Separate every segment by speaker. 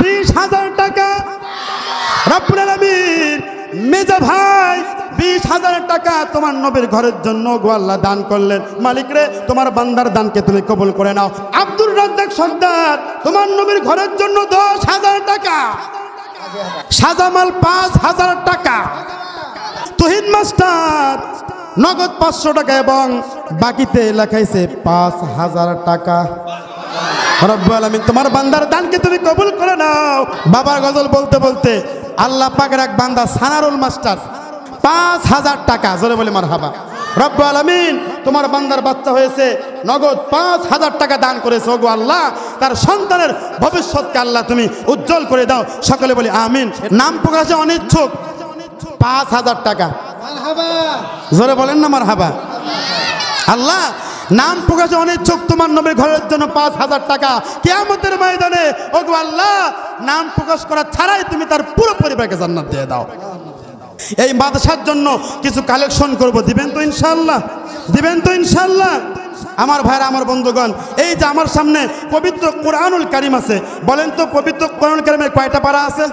Speaker 1: 20,000 টাকা রব্বুল আলামিন মেজা ভাই 20,000 টাকা তোমার নবীর ঘরের জন্য গো আল্লাহ দান করলেন। মালিক রে, তোমার বান্দার দানকে তুমি কবুল করে নাও। আব্দুর রাজ্জাক সর্দার তোমার নবীর ঘরের জন্য 10,000 টাকা। সাজামাল 5,000 টাকা। তুহিন মাস্টার নগদ 500 টাকা এবং বাকিতে লেখাইছে 5,000 টাকা। রব্বুল আলামিন তোমার বান্দার দানকে তুমি কবুল করে নাও। বাবার গজল বলতে বলতে আল্লাহ পাকের এক বান্দা সানারুল মাস্টার 5,000 টাকা, জোরে বলে মারহাবা। রব্বুল আলামিন তোমার বান্দার বাচ্চা হয়েছে, নগদ 5,000 টাকা দান করেছে। ওগো আল্লাহ, তার সন্তানের ভবিষ্যৎকে আল্লাহ তুমি উজ্জ্বল করে দাও। সকলে বলি আমিন। নাম প্রকাশে অনিচ্ছুক 5,000 টাকা, জোরে বলেন না মারহাবা। আল্লাহ নাম প্রকাশে অনিচ্ছুক তোমার নবীর ঘরের জন্য 5,000 টাকা। কিয়ামতের ময়দানে ওগো আল্লাহ, নাম প্রকাশ করা ছাড়াই তুমি তার পুরো পরিবারকে জান্নাত দিয়ে দাও। এই মাদ্রাসার জন্য কিছু কালেকশন করব, দিবেন তো ইনশাআল্লাহ? দিবেন তো ইনশাআল্লাহ? আমার ভাইরা, আমার বন্ধুগণ, এই যে আমার সামনে পবিত্র কোরআনুল কারীম আছে, বলেন তো পবিত্র কোরআনুল কারীমের কয়টা পারা আছে?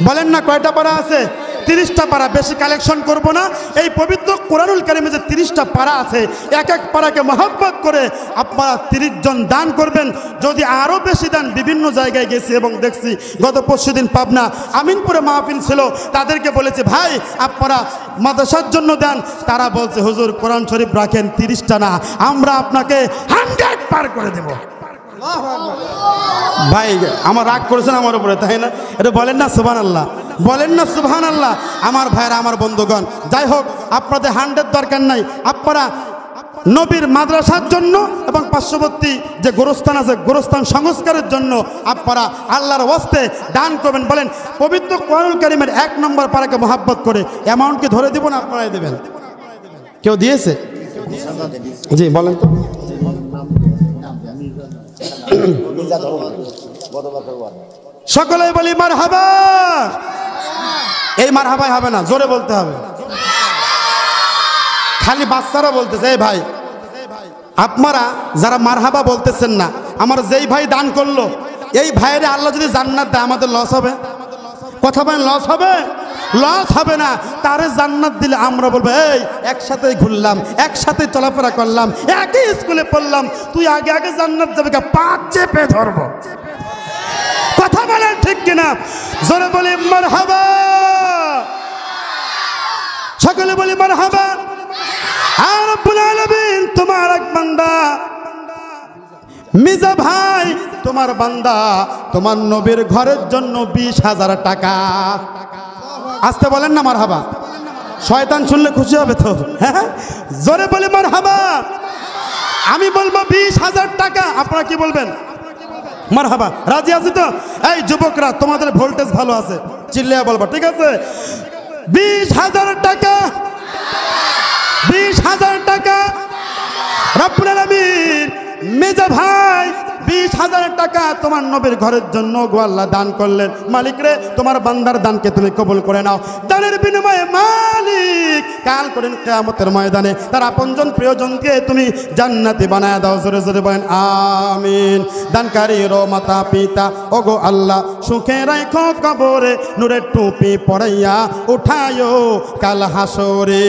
Speaker 1: বলেন না কয়টা পারা আছে? 30টা পারা। বেশি কালেকশন করব না। এই পবিত্র কোরআনুল কারীমে যে 30টা পারা আছে, এক এক পারাকে মহব্বত করে আপনারা 30 জন দান করবেন। যদি আরও বেশি দান, বিভিন্ন জায়গায় গেছি এবং দেখছি, গত পরশুদিন পাবনা আমিনপুরে মাহফিল ছিল, তাদেরকে বলেছে ভাই আপনারা মাদ্রাসার জন্য দেন। তারা বলছে হুজুর কোরআন শরীফ রাখেন, 30টা না, আমরা আপনাকে 100 পার করে দেব। ভাই আমার রাগ করেছেন আমার উপরে, তাই না? এটা বলেন না সুবহানাল্লাহ, বলেন না সুবহানাল্লাহ। আমার ভাইরা, আমার বন্ধুগণ, যাই হোক, আপনাদের 100 দরকার নাই। আপনারা নবীর মাদ্রাসার জন্য এবং পার্শ্ববর্তী যে গোরস্থান আছে, গোরস্থান সংস্কারের জন্য আপনারা আল্লাহর ওয়াস্তে দান করবেন। বলেন পবিত্র কোরআনুল কারীমের 1 নম্বর পারাকে মহব্বত করে অ্যামাউন্ট কি ধরে দিব না আপনারাই দেবেন? কেউ দিয়েছে? জি বলেন তো। সকলে বলি মারহাবা। এই মারহাবাই হবে না, জোরে বলতে হবে। খালি বাচ্চারা বলতেছে। এই ভাই, আপনারা যারা মারহাবা বলতেছেন না, আমার যেই ভাই দান করলো, এই ভাইয়ের আল্লাহ যদি জান্নাত দেয়, আমাদের লস হবে? কথা বলেন, লস হবে? লস হবে না। তারে জান্নাত দিলে আমরা বলবো এই একসাথে ঘুরলাম, একসাথে চলাফেরা করলাম, একই স্কুলে পড়লাম, তুই আগে আগে জান্নাত যাবে, 5 চেপে ধরবো। কথা বলেন ঠিক কিনা? জোরে বলি মারহাবা। সকলে বলি মারহাবা। আর রব্বুল আলামিন তোমার এক বান্দা মিজা ভাই, তোমার বান্দা তোমার নবীর ঘরের জন্য 20,000 টাকা। আসতে বলেন না মারহাবা। শয়তান শুনলে খুশি হবে তো? হ্যাঁ, জোরে বলি মারহাবা। আমি বলবো 20,000 টাকা, আপনারা কি বলবেন? মারহাবা। রাজি আছি তো? এই যুবকরা, তোমাদের ভোল্টেজ ভালো আছে, চিল্লিয়া বলবা, ঠিক আছে? 20,000 টাকা, 20,000 টাকা রব্বুল আলামিন মেজা ভাই 20,000 টাকা তোমার নবীর ঘরের জন্য গো আল্লাহ দান করলেন। মালিক রে, তোমার বান্দার দানকে তুমি কবুল করে নাও। দানের বিনিময়ে মালিক কাল করেন কিয়ামতের ময়দানে তার আপনজন প্রিয়জনকে তুমি জান্নাতি বানায় দাও। জোরে জোরে বলেন আমিন। দানকারীর মাতা পিতা ওগো আল্লাহ সুখে রাখো কবরে, নূরের টুপি পরাইয়া উঠায়ো কাল হাসরে।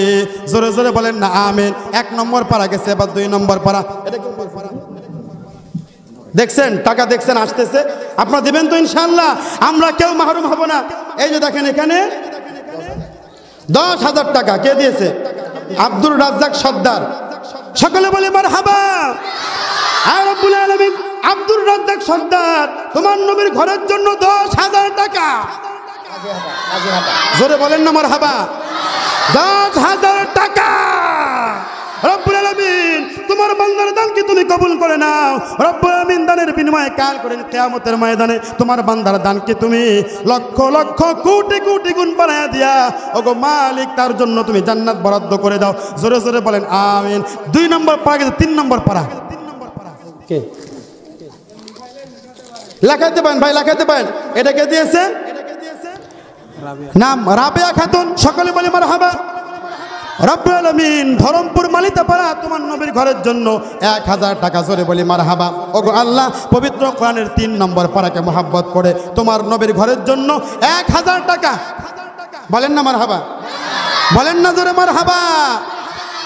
Speaker 1: জোরে জোরে বলেন না আমিন। 1 নম্বর পারা গেছে, এবার 2 নম্বর পারা। এটা কি পারা? দেখছেন টাকা, দেখছেন আসতেছে। আপনারা দিবেন তো ইনশাআল্লাহ? আমরা কেউ মাহরুম হব না। এই যে দেখেন এখানে 10,000 টাকা কে দিয়েছে? আব্দুর রাজ্জাক সর্দার। সকলে বলে মারহাবা। আর রব্বুল আলামিন আব্দুর রাজ্জাক সর্দার তোমার নবীর ঘরের জন্য 10,000 টাকা। জোরে বলেন না মারহাবা। 10,000 টাকা রব্বুল আলামিন তোমার বান্দার দানকে তুমি কবুল করে নাও। রব্বুল আলামিন দানের বিনিময়ে কাল করেন কিয়ামতের ময়দানে তোমার বান্দার দানকে তুমি লক্ষ লক্ষ কোটি কোটি গুণ বানায়া দিয়া ওগো মালিক তার জন্য তুমি জান্নাত বরাদ্দ করে দাও। জোরে জোরে বলেন আমিন। 2 নম্বর পারা গেছে, 3 নম্বর পারা কে লেখাতে পারেন ভাই, লেখাতে পারেন। এটা কে দিয়েছে? নাম রাবেয়া খাতুন। সকলে বলে মারহাবা। রব্বুল আলামিন ধরমপুর মালিতাপাড়া তোমার নবীর ঘরের জন্য 1000 টাকা জোরে বলি মারহাবা। ওগো আল্লাহ পবিত্র কোরআনের 3 নম্বর পারাকে মহব্বত করে তোমার নবীর ঘরের জন্য 1000 টাকা বলেন না মারহাবা, বলেন না জোরে মারহাবা।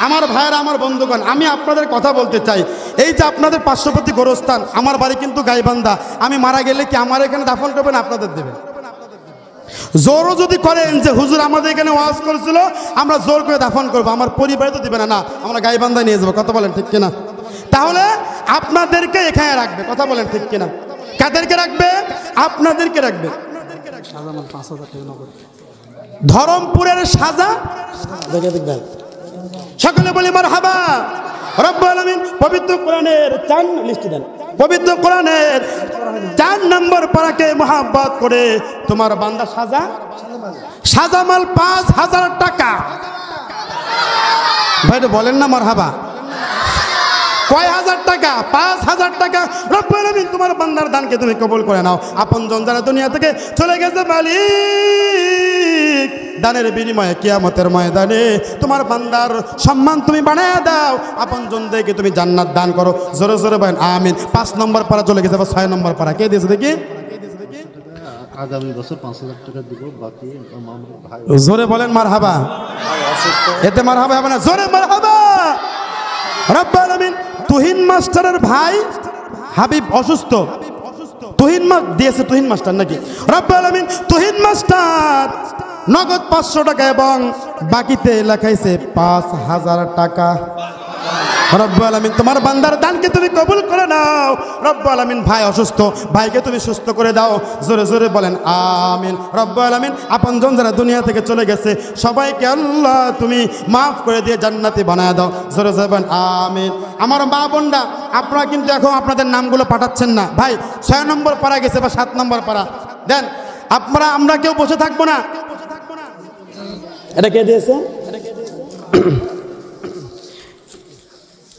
Speaker 1: আমার ভাইয়েরা, আমার বন্ধুগণ, আমি আপনাদের কথা বলতে চাই, এই যে আপনাদের পার্শ্ববর্তী গোরস্থান, আমার বাড়ি কিন্তু গাইবান্ধা, আমি মারা গেলে কি আমার এখানে দাফন করবেন আপনাদের দেবে? জোরও যদি করেন যে হুজুর আমাদের এখানে ওয়াজ করেছিল আমরা জোর করে দাফন করবো, আমার পরিবারে তো দিবে না, না আমরা গাইবান্ধা নিয়ে যাবো, কথা বলেন ঠিক কিনা? তাহলে আপনাদেরকে এখানে রাখবে, কথা বলেন ঠিক কিনা? কাদেরকে রাখবে? আপনাদেরকে রাখবে। ধরমপুরের সাজা সকলে বলি মারহাবা। রব্বুল আলামিন পবিত্র কোরআনের 4 লিস্ট দেন, পবিত্র কোরআনের 4 নম্বর পারাকে মহব্বত করে তোমার বান্দা সাজামাল 5000 টাকা। ভাই বলেন না মারহাবা। কয় হাজার টাকা? 5000 টাকা। রব্বুল আলামিন তোমার বান্দার দানকে তুমি কবুল করে নাও। আপনজন যারা দুনিয়া থেকে চলে গেছে মালিক, দানের বিনিময়ে কিয়ামতের ময়দানে তোমার বান্দার সম্মান তুমি বানায় দাও, আপনজনদেরকে তুমি জান্নাত দান করো। জোরে জোরে বলেন আমিন। 5 নম্বর পারা চলে গেছে, 6 নম্বর পারা কে দিয়েছে দেখি?
Speaker 2: আগামী বছর 5000 টাকা দিব, বাকি ভাই
Speaker 1: জোরে বলেন মারহাবা। এতে মারহাবা হবে না, জোরে মারহাবা। রব্বুল আলামিন তুহিন মাস্টারের ভাই হাবিব অসুস্থ, তুহিন দিয়েছে, তুহিন মাস্টার নাকি? রব্বুল আলামিন তুহিন মাস্টার নগদ 500 টাকা এবং বাকিতে লেখাইছে 5000 টাকা। রব্বুল আলামিন তোমার বান্দার দানকে তুমি কবুল করে নাও। রব্বুল আলামিন ভাই অসুস্থ, ভাইকে তুমি সুস্থ করে দাও। জোরে জোরে বলেন আমিন। রব্বুল আলামিন আপনজন যারা দুনিয়া থেকে চলে গেছে সবাইকে আল্লাহ তুমি মাফ করে দিয়ে জান্নাতি বানায় দাও। জোরে জোরে বলেন আমিন। আমার মা বোনরা, আপনারা কিন্তু এখন আপনাদের নামগুলো পাঠাচ্ছেন না। ভাই 6 নম্বর পারা গেছে বা 7 নম্বর পারা দেন। আপনারা আমরা কেউ বসে থাকবো না। এটা কে দিয়েছে?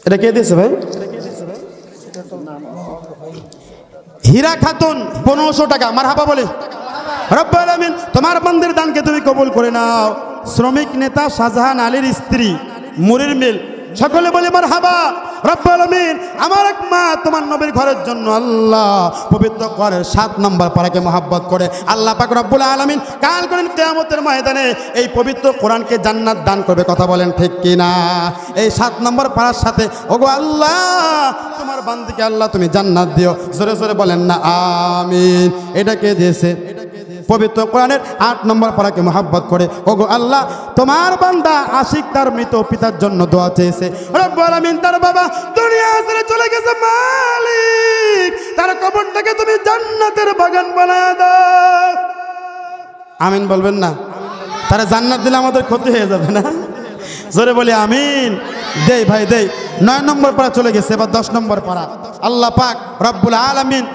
Speaker 1: এটা কে দিয়েছে ভাই? হীরা খাতুন 1500 টাকা। মারহাবা বলি। রব্বুল আলামিন তোমার বান্দার দানকে তুমি কবুল করে নাও। শ্রমিক নেতা শাহজাহান আলীর স্ত্রী মুরির মিল, সকলে বলে মারহাবা। রব্বুল আলামিন আমার এক মা তোমার নবীর ঘরের জন্য আল্লাহ পবিত্র কোরআনের 7 নম্বর পারাকে মহব্বত করে আল্লাহ পাক রব্বুল আলামিন কাল করেন কিয়ামতের ময়দানে এই পবিত্র কোরআনকে জান্নাত দান করবে, কথা বলেন ঠিক কিনা? এই 7 নম্বর পারার সাথে ওগো আল্লাহ তোমার বান্দাকে আল্লাহ তুমি জান্নাত দিও। জোরে জোরে বলেন না আমিন। এটা কে দিয়েছে? পবিত্র কোরআনের 8 নম্বর পারাকে মহব্বত করে ওগো আল্লাহ তোমার বান্দা আশিক তার মৃত পিতার জন্য দোয়া চেয়েছে। রব্বুল আলামিন তার বাবা দুনিয়া ছেড়ে চলে গেছে, মালিক তার কবরটাকে তুমি জান্নাতের বাগান বানায় দাও। আমিন বলবেন না? তারা জান্নাত দিলে আমাদের ক্ষতি হয়ে যাবে না? জোরে বলি আমিন। দেই ভাই দেই। 9 নম্বর পারা চলে গেছে, এবার 10 নম্বর পারা। আল্লাহ পাক রব্বুল আলামিন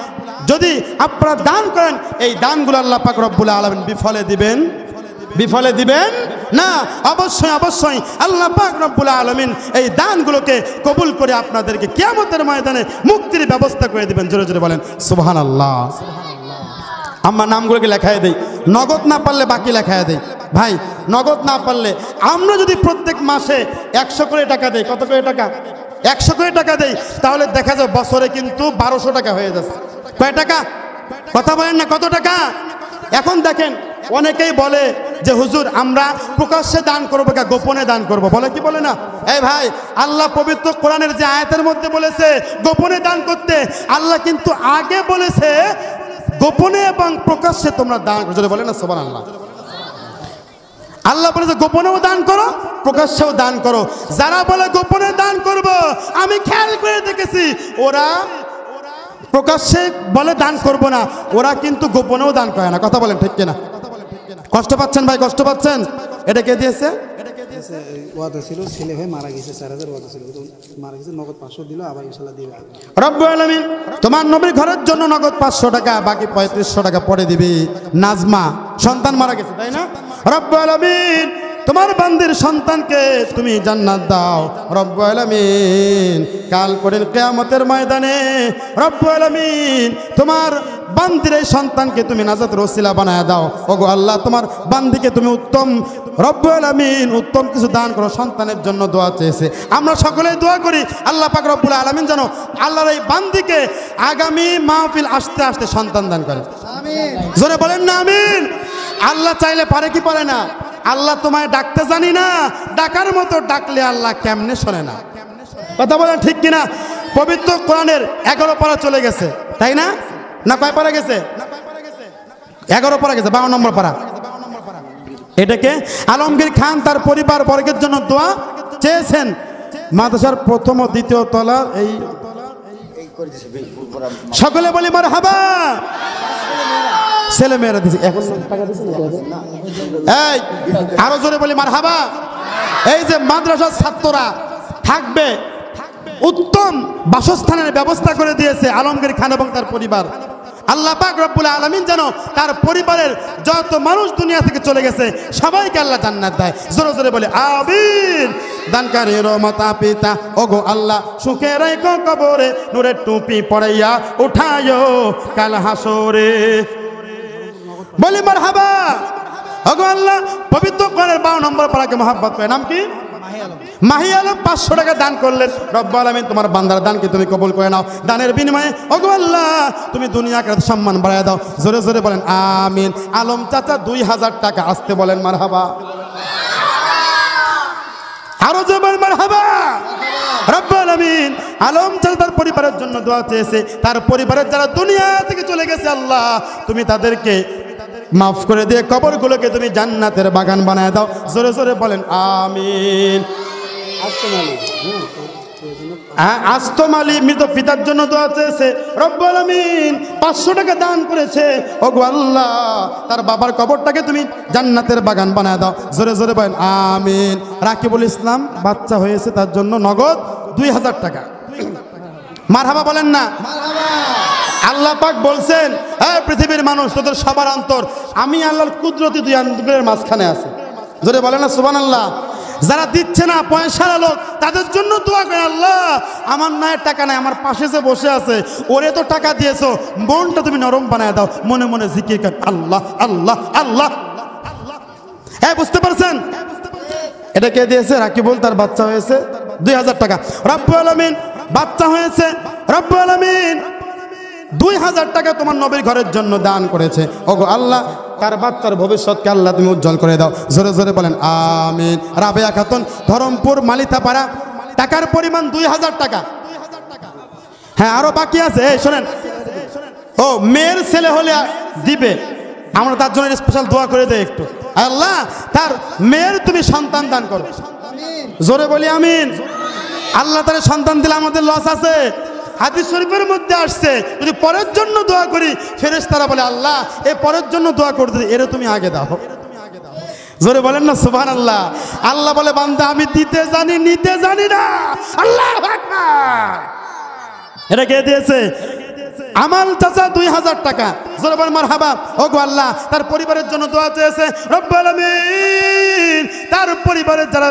Speaker 1: যদি আপনারা দান করেন এই দানগুলো আল্লাহ পাক রব্বুল আলামিন বিফলে দিবেন? বিফলে দিবেন না। অবশ্যই অবশ্যই আল্লাহ পাক রব্বুল আলামিন এই দানগুলোকে কবুল করে আপনাদেরকে কিয়ামতের ময়দানে মুক্তির ব্যবস্থা করে দিবেন। জোরে জোরে বলেন সুবহানাল্লাহ। আমার নামগুলোকে লেখায় দেই, নগদ না পারলে বাকি লেখায় দেই। ভাই নগদ না পারলে আমরা যদি প্রত্যেক মাসে 100 করে টাকা দেই, কত করে টাকা? 100 করে টাকা দেই, তাহলে দেখা যায় বছরে কিন্তু 1200 টাকা হয়ে যাচ্ছে। কয় টাকা? কথা বলেন না, কত টাকা? এখন দেখেন অনেকেই বলে যে হুজুর আমরা প্রকাশ্যে দান করবো কা গোপনে দান করব, বলে কি বলে না? এই ভাই আল্লাহ পবিত্র কোরআনের যে আয়াতের মধ্যে বলেছে গোপনে দান করতে, আল্লাহ কিন্তু আগে বলেছে গোপনে এবং প্রকাশ্যে তোমরা দান করো। যদি বলে না সুবহানাল্লাহ। আল্লাহ বলেছে গোপনেও দান করো প্রকাশ্যেও দান করো। যারা বলে গোপনে দান করব, আমি খেয়াল করে দেখেছি ওরা প্রকাশ্যে বলে দান করব না, ওরা কিন্তু গোপনেও দান করে না। কথা বলেন ঠিক কিনা? কষ্ট পাচ্ছেন ভাই, কষ্ট পাচ্ছেন? এটা কে দিয়েছে?
Speaker 3: ওয়াদা ছিল, ছেলে হয়ে মারা গেছে, 4000 ওয়াদা ছিল, মারা গেছে, নগদ 500 দিল, আবার ইনশাআল্লাহ দিবে।
Speaker 1: রব্বুল আলামিন তোমার নবীর ঘরের জন্য নগদ 500 টাকা, বাকি 3500 টাকা পরে দিবি। নাজমা সন্তান মারা গেছে, তাই না? রব্বুল আলামিন তোমার বান্দির সন্তানকে তুমি জান্নাত দাও। রব্বুল আলামিন কাল করেন কিয়ামতের ময়দানে রব্বুল আলামিন তোমার বান্দির এই সন্তানকে তুমি নাজাতের ওসিলা বানায় দাও। ওগো আল্লাহ তোমার বান্দিকে তুমি উত্তম রব্বুল আলামিন উত্তম কিছু দান করো, সন্তানের জন্য দোয়া চেয়েছে। আমরা সকলেই দোয়া করি আল্লাহ পাক রব্বুল আলামিন যেন আল্লাহর এই বান্দিকে আগামী মাহফিল আসতে আসতে সন্তান দান করে। জোরে বলেন না আমিন। আল্লাহ চাইলে পারে কি পারে না? আল্লাহ তোমায় ডাকতে জানি না, ডাকার মতো ডাকলে আল্লাহ কেমনে শোনে না? কথা বলেন ঠিক কিনা? পবিত্র কোরআনের 11 পারা চলে গেছে, তাই না? না কয় পারা গেছে? 11 পারা গেছে, 12 নম্বর পারা। এটাকে আলমগীর খান তার পরিবার বর্গের জন্য দোয়া চেয়েছেন। মাদ্রাসার প্রথম ও দ্বিতীয় তলা এই সকলে বলি মারহাবা। ছেলে মেয়েরা দিছে, এখন টাকা দিছে না? এই আরো জোরে বলি মারহাবা। এই যে মাদ্রাসার ছাত্ররা থাকবে, উত্তম বাসস্থানের ব্যবস্থা করে দিয়েছে আলমগীর খান এবং তার পরিবার। আল্লাহ পাক রব্বুল আলামিন যেন তার পরিবারের যত মানুষ দুনিয়া থেকে চলে গেছে সবাইকে আল্লাহ জান্নাত দেয়। জোরে জোরে বলে আমিন। দানকারীর মাতা পিতা ওগো আল্লাহ সুখে রেখো কবরে, নূরের টুপি পরাইয়া উঠায়ো কাল হাসরে। বলি মারহাবা। ওগো আল্লাহ পবিত্র কোরআনের 12 নম্বর পারাকে মহব্বত করে, নাম কি? মাহি আলম 500 টাকা দান করলেন। রব্বুল আলামিন তোমার বান্দার দানকে তুমি কবুল করে নাও। দানের বিনিময়ে ওগো আল্লাহ তুমি দুনিয়া আখিরাতে সম্মান বাড়ায় দাও। জোরে জোরে বলেন আমিন। আলম চাচা 2000 টাকা, আসতে বলেন মারহাবা। আরো জোরে বলেন মারহাবা। রব্বুল আলামিন আলম চাচা তার পরিবারের জন্য দোয়া চেয়েছে। তার পরিবারের যারা দুনিয়া থেকে চলে গেছে আল্লাহ তুমি তাদেরকে মাফ করে দিয়ে কবরগুলোকে তুমি জান্নাতের বাগান বানায় দাও। জোরে জোরে বলেন আমিন। আস্তম আলী মৃত পিতার জন্য দোয়া চেয়েছে। রব্বুল আলামিন 500 টাকা দান করেছে। ওগো আল্লাহ তার বাবার কবরটাকে তুমি জান্নাতের বাগান বানায় দাও। জোরে জোরে বলেন আমিন। রাকিবুল ইসলাম বাচ্চা হয়েছে, তার জন্য নগদ 2000 টাকা। মারহাবা বলেন না? আল্লাহ পাক বলছেন এই পৃথিবীর মানুষ তোদের সবার অন্তর আমি আল্লাহর কুদরতি দুই আঙ্গুলের মাঝখানে আছে। জোরে বলেন না সুবহানাল্লাহ। যারা দিচ্ছে না পয়সার লোক তাদের জন্য দোয়া করে, আল্লাহ আমার নায়ের টাকা নাই, আমার পাশে যে বসে আছে ওরে তো টাকা দিয়েছো, মনটা তুমি নরম বানায় দাও, মনে মনে জিকির কর আল্লাহ আল্লাহ আল্লাহ। হ্যাঁ বুঝতে পারছেন? এটা কে দিয়েছে? রাকিবুল, তার বাচ্চা হয়েছে 2000 টাকা। রব্বুল আলামিন বাচ্চা হয়েছে, রব্বুল আলামিন 2000 টাকা তোমার নবীর ঘরের জন্য দান করেছে। ওগো আল্লাহ তার বাচ্চার ভবিষ্যৎকে আল্লাহ তুমি উজ্জ্বল করে দাও। জোরে জোরে বলেন আমিন। রাবেয়া খাতুন ধরমপুর মালিতাপাড়া, টাকার পরিমাণ 2000 টাকা। হ্যাঁ আরো বাকি আছে। এই শোনেন, ও মেয়ের ছেলে হলে দিবে, আমরা তার জন্য স্পেশাল দোয়া করে দেই একটু। আল্লাহ তার মেয়ের তুমি সন্তান দান করো। জোরে বলি আমিন। আল্লাহ তার সন্তান দিলে আমাদের লস আছে। হাদিস শরীফের মধ্যে আসছে যদি পরের জন্য দোয়া করি ফেরেশতারা বলে আল্লাহ এই পরের জন্য দোয়া করতে এর তুমি আগে দাও। জোরে বলেন না সুবহানাল্লাহ। আল্লাহ বলে বান্দা আমি দিতে জানি নিতে জানি না। আল্লাহু আকবার। এটা কে দিয়েছে? আমাল চাচা 2000 টাকা। জোরে বলেন মারহাবা। ওগো আল্লাহ তার পরিবারের জন্য দোয়া চেয়েছে। রব্বুল আলামিন তার পরিবারের যারা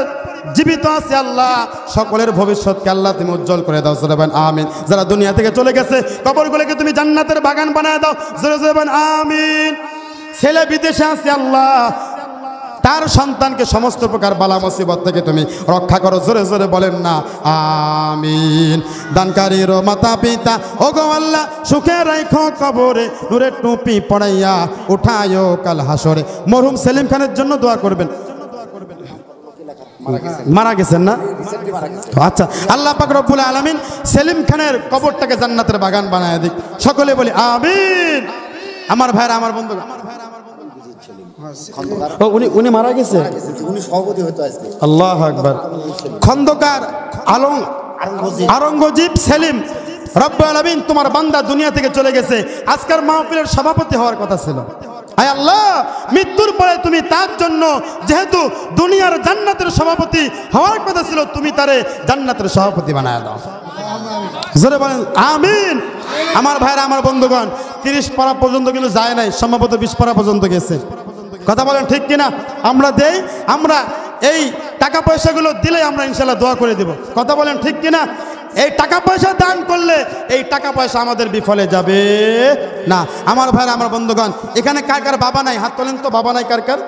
Speaker 1: জীবিত আছে আল্লাহ সকলের ভবিষ্যৎকে আল্লাহ তুমি উজ্জ্বল করে দাও। জোরে বলেন আমিন। যারা দুনিয়া থেকে চলে গেছে কবরগুলোকে তুমি জান্নাতের বাগান বানায় দাও। জোরে জোরে বলেন আমিন। ছেলে বিদেশে আছে আল্লাহ তার সন্তানকে সমস্ত প্রকার বালা মুসিবত থেকে তুমি রক্ষা করো। জোরে জোরে বলেন না আমিন। দানকারীর মাতা পিতা ওগো আল্লাহ সুখে রাখো কবরে, নূরের টুপি পড়াইয়া উঠায়ো কাল হাসরে। মরহুম সেলিম খানের জন্য দোয়া করবেন। মারা গেছেন না? আচ্ছা আল্লাহ পাক রব্বুল আলামিন সেলিম খানের কবরটাকে জান্নাতের বাগান বানায় দিক। সকলে বলি আমিন। আমার ভাইরা আমার বন্ধু উনি মারা গেছে, উনি সভাপতি হতো আজকে। আল্লাহু আকবার। খন্দকার আরঙ্গজীব সেলিম, রব্বুল আলামিন তোমার বান্দা দুনিয়া থেকে চলে গেছে, আজকের মাহফিলের সভাপতি হওয়ার কথা ছিল। আয় আল্লাহ মৃত্যুর পরে তুমি তার জন্য যেহেতু দুনিয়ার জান্নাতের সভাপতি হওয়ার কথা ছিল তুমি তারে জান্নাতের সভাপতি বানায় দাও। জোরে বলেন আমিন। আমার ভাইরা আমার বন্ধুগণ 30 পারা পর্যন্ত কিন্তু যায় নাই, সম্ভবত 20 পারা পর্যন্ত গেছে। কথা বলেন ঠিক কিনা? আমরা দেই, আমরা এই টাকা পয়সাগুলো দিলে আমরা ইনশাল্লাহ দোয়া করে দেব। কথা বলেন ঠিক কিনা? এই টাকা পয়সা দান করলে এই টাকা পয়সা আমাদের বিফলে যাবে না। আমার ভাইরা আমার বন্ধুগণ এখানে কার কার বাবা নাই হাত তোলেন তো। বাবা নাই কার কার?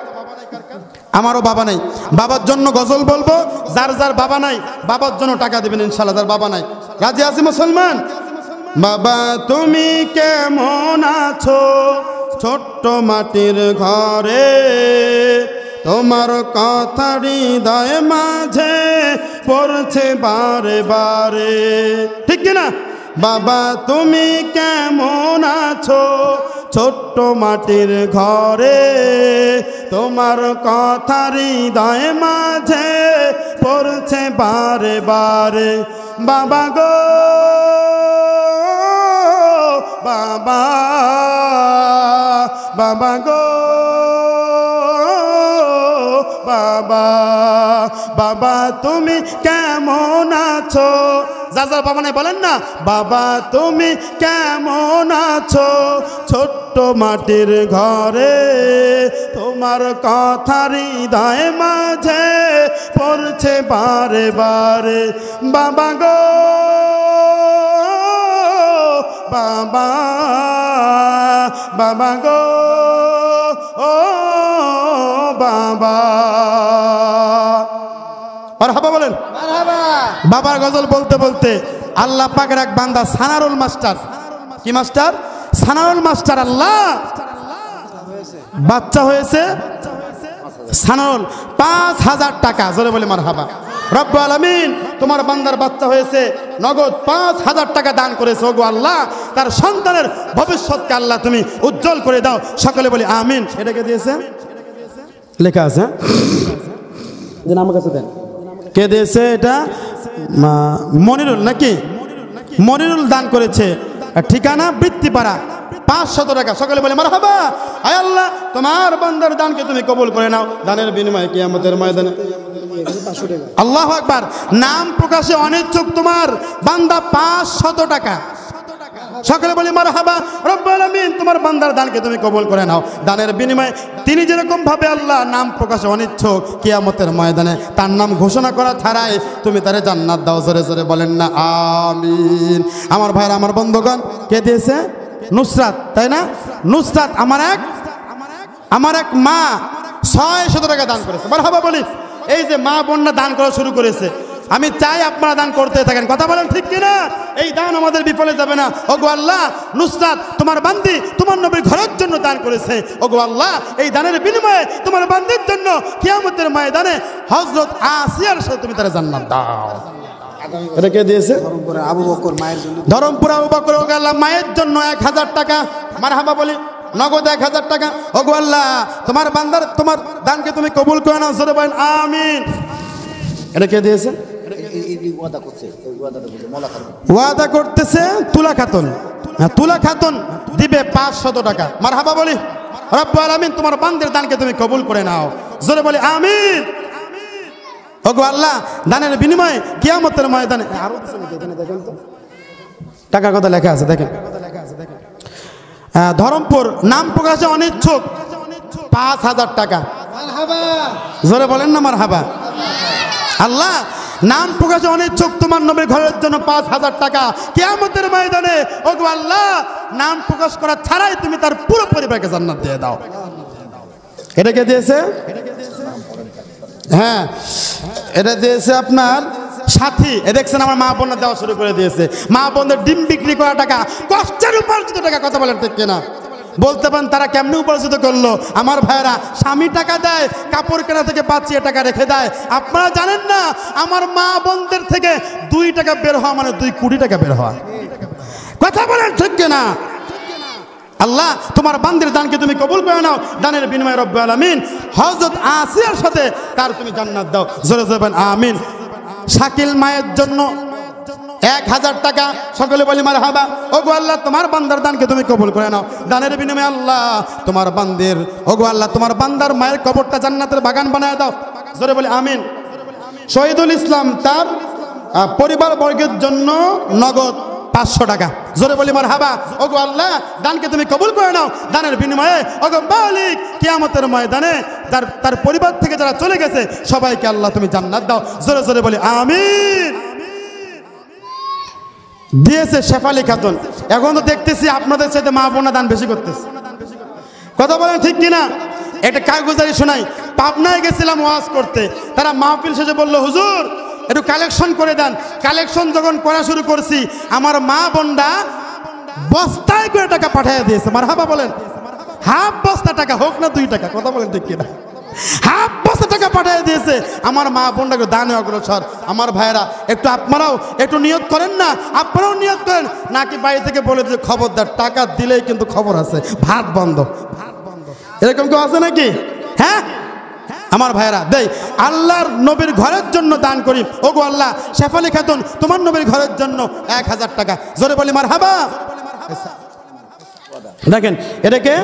Speaker 1: আমারও বাবা নাই, বাবার জন্য গজল বলবো। যার যার বাবা নাই বাবার জন্য টাকা দেবেন ইনশাল্লাহ। যার বাবা নাই রাজি আছি মুসলমান? বাবা তুমি কেমন আছো ছোট্ট মাটির ঘরে, তোমার কথা হৃদয় মাঝে পড়ছে বারে বারে, ঠিক কিনা? বাবা তুমি কেমন আছো ছোট্ট মাটির ঘরে, তোমার কথা হৃদয় মাঝে পড়ছে বারে বারে। বাবা গো বাবা, বাবা গো বাবা, বাবা তুমি কেমন আছো? যার বাবা নাই বলেন না, বাবা তুমি কেমন আছো ছোট্ট মাটির ঘরে, তোমার কথা হৃদয় মাঝে পড়ছে বারে বারে। বাবা গো বাবা, বাবা গো ও বাবা। মারহাবা বলেন। বাবার গজল বলতে বলতে আল্লাহ পাকের এক বান্দা সানারুল মাস্টার, কি মাস্টার? সানারুল মাস্টার, আল্লাহ বাচ্চা হয়েছে সানারুল ৫,০০০ টাকা, জোরে বলে মারহাবা। রব্বুল আলামিন তোমার বান্দার বাচ্চা হয়েছে, নগদ ৫,০০০ টাকা দান করেছে। ওগো আল্লাহ তার সন্তানের ভবিষ্যৎকে আল্লাহ তুমি উজ্জ্বল করে দাও, সকলে বলি আমিন। এটাকে দিয়েছে, লেখা আছে, আমার কাছে দেন। কে দিয়েছে এটা? মনিরুল নাকি? মনিরুল দান করেছে, ঠিকানা বৃত্তিপাড়া, ৫০০ টাকা, সকলে বলে মারহাবা। আয় আল্লাহ তোমার বান্দার দানকে তুমি কবুল করে নাও, দানের বিনিময়ে কিয়ামতের ময়দানে। আল্লাহু আকবার। নাম প্রকাশে অনিচ্ছুক তোমার বান্দা ৫০০ টাকা, সকলে বলি মারহাবা। রব্বুল আলামিন তোমার বান্দার দানকে তুমি কবুল করে নাও, দানের বিনিময়ে তিনি যেরকম ভাবে আল্লাহ নাম প্রকাশে অনিচ্ছুক, কিয়ামতের ময়দানে তার নাম ঘোষণা করা ছাড়াই তুমি তারে জান্নাত দাও, জোরে জোরে বলেন না আমিন। আমার ভাইরা, আমার বন্ধুগণ, কে দিয়েছে? নুসরাত, তাই না? নুসরাত আমার এক মা ৬০০ টাকা দান করেছে, মারহাবা বলি। এই যে মা বোনরা দান করা শুরু করেছে, আমি চাই আপনারা দান করতে থাকেন, কথা বলেন ঠিক কিনা? এই দান আমাদের বিফলে যাবে না। ওগো আল্লাহ নুসরাত তোমার বান্দি তোমার নবীর ঘরের জন্য দান করেছে, ওগো আল্লাহ এই দানের বিনিময়ে তোমার বান্দির জন্য কিয়ামতের ময়দানে হযরত আসিয়ার সাথে তুমি তার জান্নাত দাও। এটা কে দিয়েছে?
Speaker 3: ধরমপুরে আবু বকর মায়ের জন্য।
Speaker 1: ধরমপুর আবু বকর, ওগো আল্লাহ মায়ের জন্য ১,০০০ টাকা, মারহাবা বলি, নগদ ১,০০০ টাকা। ওগো আল্লাহ তোমার বান্দার তোমার দানকে তুমি কবুল করে নাও, জোরে বলেন আমিন। এটা কে দিয়েছে? ওয়াদা করতেছে তুলা খাতুন, তুলা খাতুন দিবে ৫০০ টাকা, মারহাবা বলি। রব্বুল আলামিন তোমার বান্দার দানকে তুমি কবুল করে নাও, জোরে বলি আমিন। ওগো আল্লাহ দানের বিনিময়ে কিয়ামতের ময়দানে আরো টাকার কথা লেখা আছে, দেখেন। ধরমপুর নাম প্রকাশে অনিচ্ছুক ৫,০০০ টাকা, জোরে বলেন না মারহাবা। আল্লাহ নাম প্রকাশে অনিচ্ছুক তোমার নবীর ঘরের জন্য ৫,০০০ টাকা, কিয়ামতের ময়দানে ওগো আল্লাহ নাম প্রকাশ করা ছাড়াই তুমি তার পুরো পরিবারকে জান্নাত দিয়ে দাও। এটা কে দিয়েছে? হ্যাঁ, এটা দিয়েছে আপনার সাথী। এ দেখছেন আমার মা বোনরা দেওয়া শুরু করে দিয়েছে। মা বোনদের ডিম বিক্রি করা টাকা, কষ্টের উপার্জিত টাকা, কথা বলেন ঠিক কিনা? বলতে পারেন তারা কেমনি উপার্জিত করলো? আমার ভাইরা স্বামী টাকা দেয়, কাপড় কেনা থেকে বাঁচিয়ে টাকা রেখে দেয়। আপনারা জানেন না আমার মা বোনদের থেকে ২ টাকা বের হওয়া মানে ২ কোটি টাকা বের হওয়া, কথা বলেন ঠিক কিনা? আল্লাহ তোমার বান্দির দানকে তুমি কবুল করে নাও, দানের বিনিময়ে রব্বুল আলামিন হযরত আসিয়ার সাথে তার তুমি জান্নাত দাও, জোরে জোরে বলেন আমিন। শাকিল মায়ের জন্য ১,০০০ টাকা, সকলে বলি মারহাবা। ওগো আল্লাহ তোমার বান্দার দানকে তুমি কবুল করে নাও, দানের বিনিময়ে আল্লাহ তোমার বান্দির, ওগো আল্লাহ তোমার বান্দার মায়ের কবরটা জান্নাতের বাগান বানায় দাও, জোরে বলি আমিন। শহীদুল ইসলাম তার পরিবার বর্গের জন্য নগদ ৫০০ টাকা, জোরে বলি মারহাবা। ওগো আল্লাহ দানকে তুমি কবুল করে নাও, দানের বিনিময়ে ওগো মালিক কিয়ামতের ময়দানে তার পরিবার থেকে যারা চলে গেছে সবাইকে আল্লাহ তুমি জান্নাত দাও, জোরে জোরে বলি আমিন। দিয়েছে শেফালি খাতুন। এখন তো দেখতেছি আপনাদের সাথে মা বোনা দান বেশি করতেছে, কথা বলেন ঠিক কিনা? একটা কাগজারি শোনাই। পাবনায় গেছিলাম ওয়াজ করতে, তারা মাহফিল শেষে বলল, হুজুর একটু কালেকশন করে দেন। কালেকশন যখন করা শুরু করছি, আমার মা বোনরা বস্তায় করে টাকা পাঠিয়ে দিয়েছে। মারহাবা বলেন। হাফ বস্তা টাকা, হোক না 2 টাকা, কথা বলেন ঠিক কিনা, হাফ বস্তা টাকা পাঠিয়ে দিয়েছে। আমার মা বোনটাকে দানে অগ্রসর। আমার ভাইয়েরা একটু আপনারাও একটু নিয়ত করেন না, আপনারাও নিয়ত করেন, নাকি বাড়ি থেকে বলে যে খবরদার টাকা দিলেই কিন্তু খবর আছে, ভাত বন্ধ। এরকম কেউ আছে নাকি? হ্যাঁ আমার ভাইয়েরা, দেই আল্লাহর নবীর ঘরের জন্য দান করি। ওগো আল্লাহ, শেফালি খাতুন তোমার নবীর ঘরের জন্য 1000 টাকা, জোরে বলি মারহাবা। দেখেন এটাকে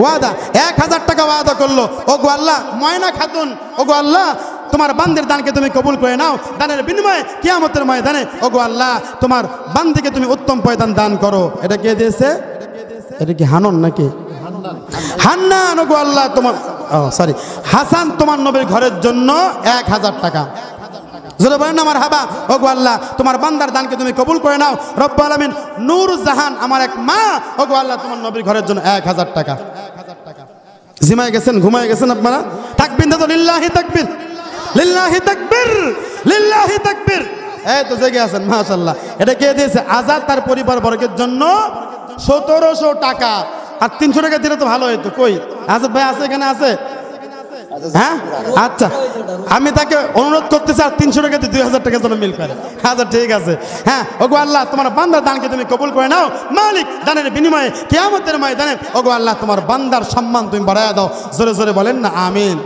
Speaker 1: ওয়াদা, 1000 টাকা ওয়াদা করলো। ওগো আল্লাহ, ময়না খাতুন, ওগো আল্লাহ তোমার বান্দির দানকে তুমি কবুল করে নাও। দানের বিনিময়ে কিয়ামতের ময়দানে ওগো আল্লাহ তোমার বান্দিকে তুমি উত্তম পয়দান দান করো। এটা কে দিয়েছে? এটা কি হানন নাকি? হান্নান। ওগো আল্লাহ তোমার সরি হাসান তোমার নবীর ঘরের জন্য 1000 টাকা, জোরে বলেন না মারহাবা। ওগো আল্লাহ তোমার বান্দার দানকে তুমি কবুল করে নাও। রব্বুল আলামিন নূর জাহান আমার এক মা, ওগো আল্লাহ তোমার নবীর ঘরের জন্য 1000 টাকা। জিমায় গেছেন, ঘুমায় গেছেন আপনারা? তাকবীর দাও, লিল্লাহি তাকবীর, লিল্লাহি তাকবীর, লিল্লাহি তাকবীর। এই তো জেগে আছেন, মাশাআল্লাহ। এটা কে দিয়েছে? আজাদ তার পরিবার বর্গের জন্য 1700 টাকা। আর 300 টাকা দিলে তো ভালো হতো। কই আজাদ ভাই আছে? এখানে আছে? হ্যাঁ আচ্ছা, আমি তাকে অনুরোধ করতেছি আর 300 টাকা দিয়ে 2000 টাকা যেন মিল করে। আচ্ছা ঠিক আছে। হ্যাঁ ওগো আল্লাহ তোমার বান্দার দানকে তুমি কবুল করে নাও। মালিক দানের বিনিময়ে কিয়ামতের ময়দানে ওগো আল্লাহ তোমার বান্দার সম্মান তুমি বাড়ায়া দাও। জোরে জোরে বলেন না আমিন।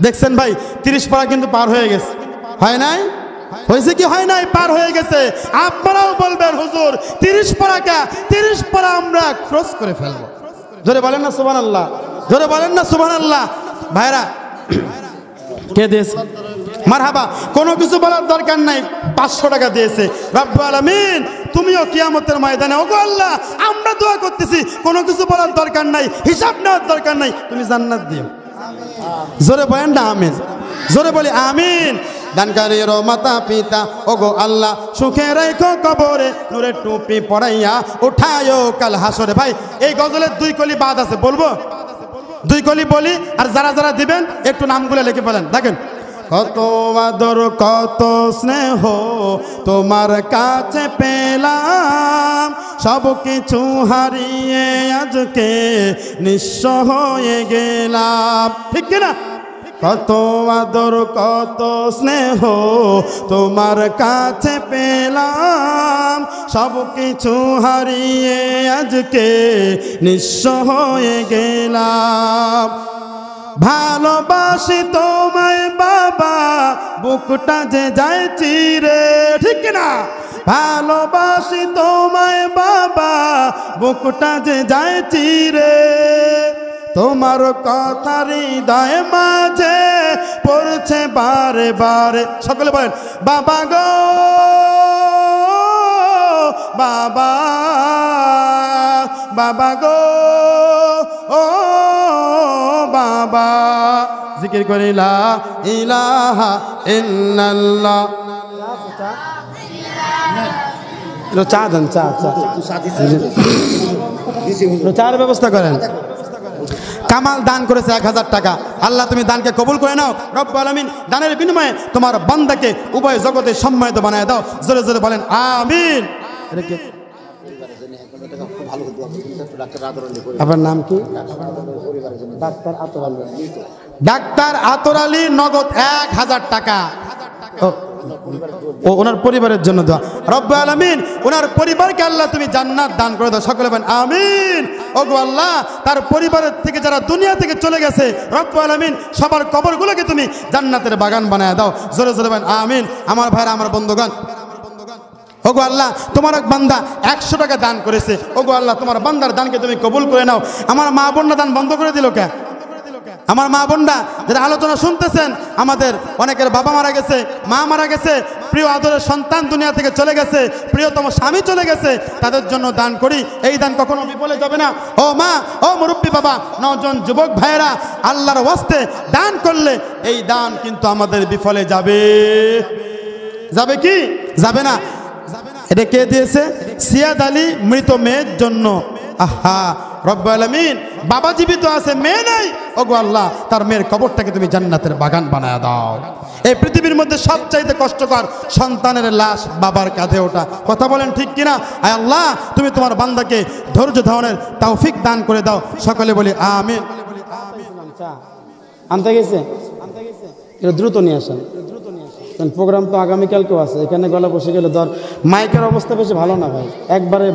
Speaker 1: দেখছেন ভাই, 30 পারা কিন্তু পার হয়ে গেছে, হয় নাই? হয়েছে কি হয় নাই? পার হয়ে গেছে। আপনারাও বলবেন হুজুর 30 পারা কা, 30 পারা আমরা ক্রস করে ফেলবো। জোরে বলেন না সুবহানাল্লাহ, জোরে বলেন না সুবহানাল্লাহ। ভাইরা কে দিয়েছে? মারহাবা। কোনো কিছু বলার দরকার নাই, 500 টাকা দিয়েছে। রব্বুল আলামিন তুমিও কিয়ামতের ময়দানে ওগো আল্লাহ আমরা দোয়া করতেছি, কোনো কিছু বলার দরকার নাই, হিসাব নেওয়ার দরকার নাই, তুমি জান্নাত দিও। জোরে বলেন না আমিন, জোরে বলি আমিন। দানকারীর মাতা পিতা ওগো আল্লাহ সুখে রেখো কবরে, নূরের টুপি পরাইয়া উঠায়ো কাল হাসরে। ভাই এই গজলের 2 কলি বাদ আছে, বলবো? 2 কলি বলি, আর যারা যারা দিবেন একটু নামগুলো লিখে ফেলেন। দেখেন, কত আদর কত স্নেহ তোমার কাছে পেলাম, সব কিছু হারিয়ে আজকে নিঃস্ব হয়ে গেলাম। ঠিক কিনা? কত আদর কত স্নেহ তোমার কাছে পেলাম, সব কিছু হারিয়ে আজকে নিঃস্ব হয়ে গেলাম। ভালোবাসি তোমায় বাবা, বুকটা যে যায় চিরে। ঠিক কিনা? ভালোবাসি তোমায় বাবা, বুকটা যে যায় চিরে। তোমার কথা হৃদয় মাঝে পড়ছে বারে বারে। সকলে বলেন বাবা গো বাবা, বাবা গো ও বাবা। জিকির করি লা ইলাহা ইল্লাল্লাহ। চা দেন, চা চার ব্যবস্থা করেন। কামাল দান করেছে 1000 টাকা। আল্লাহ তুমি দানকে কবুল করে নাও। রব্বুল আলামিন দানের বিনিময়ে তোমার বান্দাকে উভয় জগতে সম্মানিত বানায় দাও। জোরে জোরে বলেন আমিন। আপনার নাম কি? ডাক্তার আতর আলী। ডাক্তার আতর আলী, নগদ 1000 টাকা। ও ওনার পরিবারের জন্য দোয়া। রব্বুল আলামিন ওনার পরিবারকে আল্লাহ তুমি জান্নাত দান করে দাও। সকলে বলেন আমিন। ওগো আল্লাহ তার পরিবারের থেকে যারা দুনিয়া থেকে চলে গেছে, রব্বুল আলামিন সবার কবরগুলোকে তুমি জান্নাতের বাগান বানায় দাও। জোরে জোরে বলেন আমিন। আমার ভাইরা, আমার বন্ধুগণ, ওগো আল্লাহ তোমার এক বান্দা 100 টাকা দান করেছে। ওগো আল্লাহ তোমার বান্দার দানকে তুমি কবুল করে নাও। আমার মা বোনরা দান বন্ধ করে দিল কে? আমার মা বোনরা যারা আলোচনা শুনতেছেন, আমাদের অনেকের বাবা মারা গেছে, মা মারা গেছে, প্রিয় আদরের সন্তান দুনিয়া থেকে চলে গেছে, প্রিয়তম স্বামী চলে গেছে, তাদের জন্য দান করি। এই দান কখনো বিফলে যাবে না। ও মা, ও মুরব্বী বাবা, নওজোয়ান যুবক ভাইয়েরা, আল্লাহর ওয়াস্তে দান করলে এই দান কিন্তু আমাদের বিফলে যাবে। যাবে কি? যাবে না। এটা কে দিয়েছে? সিয়াদ আলী, মৃত মেয়ের জন্য। আহা, রব্বুল আলামিন বাবা জীবিত আছে মেয়ে নাই, ওগো আল্লাহ তার মেয়ের কবরটাকে তুমি জান্নাতের বাগান বানায় দাও। এই পৃথিবীর মধ্যে সবচাইতে কষ্টকর সন্তানের লাশ বাবার কাঁধে ওঠা, কথা বলেন ঠিক কিনা? আয় আল্লাহ তুমি তোমার বান্দাকে ধৈর্য ধারণের তৌফিক দান করে দাও, সকলে বলি আমিন।
Speaker 3: আনতে গেছে, এটা দ্রুত নিয়ে আসেন, প্রোগ্রাম তো আগামীকালকেও আছে, এখানে গলা বসে গেলে ধর মাইকের অবস্থা বেশি ভালো না ভাই, একবারে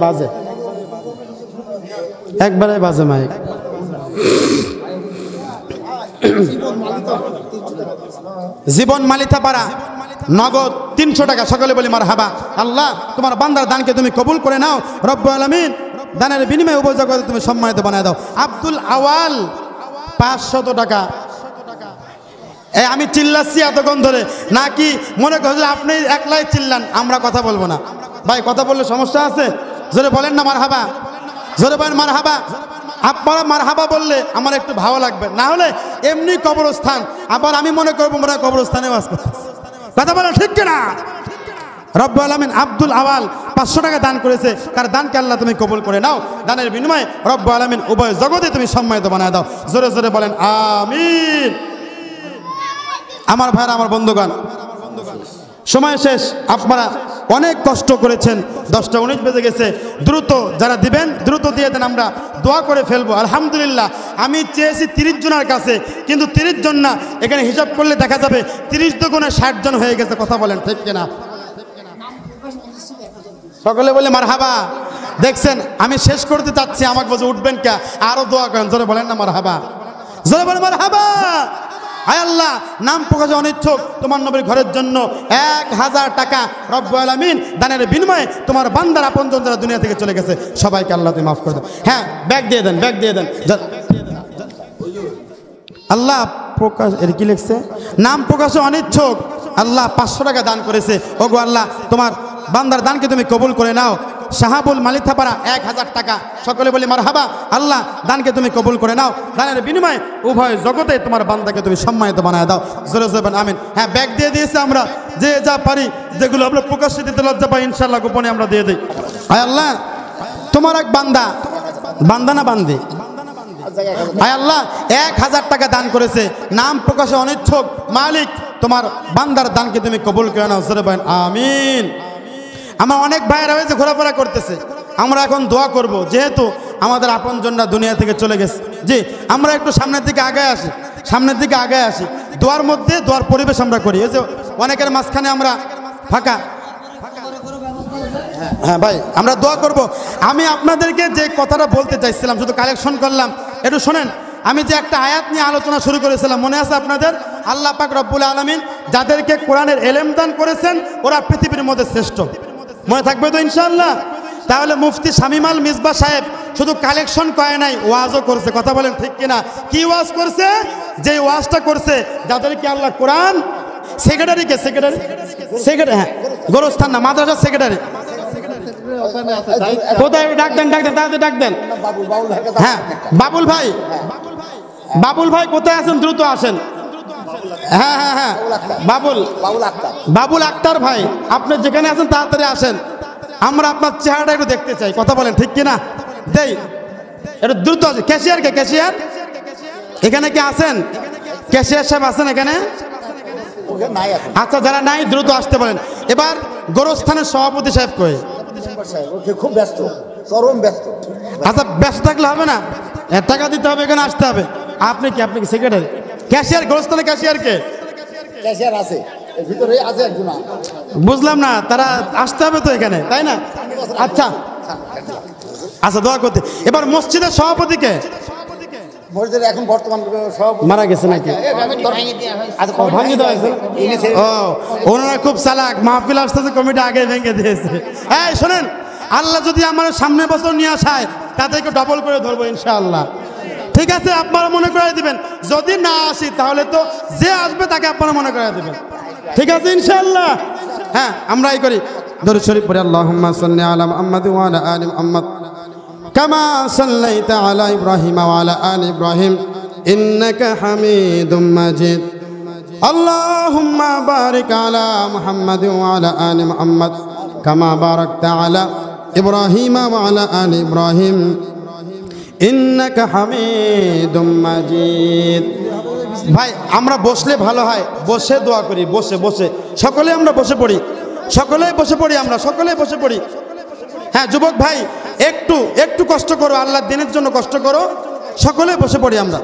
Speaker 3: বাজে মাইক। জীবন মালিতাপাড়া নগদ 300 টাকা, সকলে বলি মারহাবা। আল্লাহ তোমার বান্দার দানকে তুমি কবুল করে নাও রব্বুল আলামিন, দানের বিনিময়ে উভয় জগতে তুমি সম্মানিত বানায় দাও। আব্দুল আওয়াল 500 টাকা। আমি চিল্লাচ্ছি এতক্ষণ ধরে, নাকি মনে করছে আপনি একলাই চিল্লান, আমরা কথা বলবো না? ভাই কথা বললে সমস্যা আছে? জোরে বলেন না মারহাবা, জোরে বলেন মারহাবা। আপনারা মারহাবা বললে আমার একটু ভালো লাগবে, না হলে এমনি কবরস্থান, আবার আমি মনে করবো মনে হয় কবরস্থানে বাস করতেছে। কথা বলেন ঠিক কিনা? রব্বুল আলামিন আব্দুল আওয়াল 500 টাকা দান করেছে, তার দানকে আল্লাহ তুমি কবুল করে নাও, দানের বিনিময়ে রব্বুল আলামিন উভয় জগতে তুমি সম্মানিত বানায় দাও। জোরে জোরে বলেন আমিন। আমার ভাইরা, আমার বন্ধুগণ, সময় শেষ, আপনারা অনেক কষ্ট করেছেন, 10টা 19 বেজে গেছে, দ্রুত যারা দিবেন দ্রুত দিয়ে দেন, আমরা দোয়া করে ফেলবো। আলহামদুলিল্লাহ আমি চেয়েছি 30 জনের কাছে, কিন্তু 30 জন না, এখানে হিসাব করলে দেখা যাবে 30 দুগুণে 60 জন হয়ে গেছে, কথা বলেন ঠিক কিনা? সকলে বলে মারহাবা। দেখছেন আমি শেষ করতে চাচ্ছি, আমাকে বলছে উঠবেন কে, আরো দোয়া করেন, জোরে বলেন না মারহাবা, জোরে বলেন মারহাবা। আয় আল্লাহ নাম প্রকাশে অনিচ্ছুক তোমার নবীর ঘরের জন্য 1000 টাকা রব্বুল আলামিন দানের বিনিময়ে তোমার বান্দার আপনজন যারা দুনিয়া থেকে চলে গেছে সবাইকে আল্লাহ তুমি মাফ করে দাও। হ্যাঁ ব্যাগ দিয়ে দেন, ব্যাগ দিয়ে দেন। আল্লাহ প্রকাশ এর কি লিখছে, নাম প্রকাশে অনিচ্ছুক, আল্লাহ 500 টাকা দান করেছে, ওগো আল্লাহ তোমার বান্দার দানকে তুমি কবুল করে নাও। শাহাবুল মালিথাপাড়া 1000 টাকা, সকলে বলি মারহাবা। আল্লাহ দানকে তুমি কবুল করে নাও, দানের বিনিময়ে উভয় জগতে তোমার বান্দাকে তুমি সম্মানিত বানায় দাও। জোরে জোরে বলেন আমিন। হ্যাঁ ব্যাগ দিয়ে দিয়েছে, আমরা যে যা পারি, যেগুলো আমরা প্রকাশ্যে দিতে লজ্জা পাই ইনশাআল্লাহ গোপনে আমরা দিয়ে দিই। আয় আল্লাহ তোমার এক বান্দা, বান্দা না বান্দি, আয় আল্লাহ 1000 টাকা দান করেছে, নাম প্রকাশে অনিচ্ছুক, মালিক তোমার বান্দার দানকে তুমি কবুল করে নাও। জোরে বলেন আমিন। আমার অনেক ভাইয়েরা হয়েছে ঘোরাফেরা করতেছে, আমরা এখন দোয়া করব, যেহেতু আমাদের আপনজনরা দুনিয়া থেকে চলে গেছে। জি আমরা একটু সামনের দিকে আগায় আসি, সামনের দিকে আগায় আসি, দোয়ার মধ্যে দোয়ার পরিবেশ আমরা করি। এই যে অনেকের মাঝখানে আমরা ফাঁকা, হ্যাঁ ভাই আমরা দোয়া করব। আমি আপনাদেরকে যে কথাটা বলতে চাইছিলাম, শুধু কালেকশন করলাম, একটু শোনেন। আমি যে একটা আয়াত নিয়ে আলোচনা শুরু করেছিলাম, মনে আছে আপনাদের? আল্লাহ পাক রব্বুল আলামিন যাদেরকে কোরআনের এলেম দান করেছেন ওরা পৃথিবীর মধ্যে শ্রেষ্ঠ, মনে থাকবে তো ইনশাআল্লাহ? তাহলে মুফতি শামীম আল মিসবাহ সাহেব শুধু কালেকশন করে নাই, ওয়াজও করছে, কথা বলেন ঠিক কিনা? কি ওয়াজ করছে? যে ওয়াজটা করছে যাদেরকে আল্লাহ কোরআন, সেক্রেটারিকে, সেক্রেটারি হ্যাঁ গোরস্থান না, মাদ্রাসার সেক্রেটারি কোথায়? ডাক দেন, ডাক দেন, তাড়াতাড়ি ডাক দেন। হ্যাঁ বাবুল ভাই, বাবুল ভাই কোথায় আছেন? দ্রুত আসেন। হ্যাঁ হ্যাঁ হ্যাঁ বাবুল আক্তার ভাই, আপনি যেখানে আছেন তাড়াতাড়ি আসেন, আমরা আপনার চেহারাটা একটু দেখতে চাই, কথা বলেন ঠিক কিনা? দেই একটু দ্রুত আছে। ক্যাশিয়ারকে, ক্যাশিয়ার এখানে কি আছেন? ক্যাশিয়ার সাহেব আছেন এখানে? আচ্ছা যারা নাই দ্রুত আসতে বলেন। এবার গোরস্থানের সভাপতি সাহেব কই?
Speaker 4: খুব ব্যস্ত, চরম ব্যস্ত।
Speaker 1: আচ্ছা ব্যস্ত থাকলে হবে না, টাকা দিতে হবে, এখানে আসতে হবে। আপনি কি, আপনি কি সেক্রেটারি? ক্যাশিয়ার, গোরস্থানের ক্যাশিয়ার কে?
Speaker 4: ক্যাশিয়ার আছে, এর ভিতরে আছে একজন।
Speaker 1: বুঝলাম না, তারা আসতে হবে তো এখানে, তাই না? আচ্ছা আচ্ছা দোয়া করতে। এবার মসজিদের সভাপতি কে?
Speaker 4: মসজিদের এখন বর্তমান সব
Speaker 1: মারা গেছে নাকি? ভাঙিয়ে দেওয়া হয়েছে। ও ওনারা খুব চালাক, মাহফিল আসতেছে কমিটি আগে ভেঙে দিয়েছে। এই শোনেন, আল্লাহ যদি আমার সামনে বছর নিয়ে আসায় তাদেরকে ডবল করে ধরবো ইনশাআল্লাহ। ঠিক আছে আপনারা মনে করে দিবেন, যদি না আসি তাহলে তো যে আসবে তাকে আপনারা মনে করে দিবেন, ঠিক আছে ইনশাআল্লাহ? হ্যাঁ আমরা এই করি, দরুদ শরীফ পড়ি। আল্লাহুম্মা সাল্লি আলা মুহাম্মাদ ওয়া আলা আলি মুহাম্মাদ কামা সাল্লাইতা আলা ইব্রাহিম ওয়া আলা আলি ইব্রাহিম ইন্নাকা হামিদুম মাজিদ। আল্লাহুম্মা বারিক আলা মুহাম্মাদ ওয়া আলা আলি মুহাম্মাদ কামা বারাকতা আলা ইব্রাহিম ওয়া আলা আলি ইব্রাহিম
Speaker 3: ইন্নাকা হামিদুম মাজিদ। ভাই আমরা বসলে ভালো হয়, বসে দোয়া করি, বসে বসে সকলে আমরা বসে পড়ি, সকলেই বসে পড়ি, আমরা সকলেই বসে পড়ি। হ্যাঁ যুবক ভাই একটু একটু কষ্ট করো, আল্লাহর দিনের জন্য কষ্ট করো, সকলে বসে পড়ি আমরা।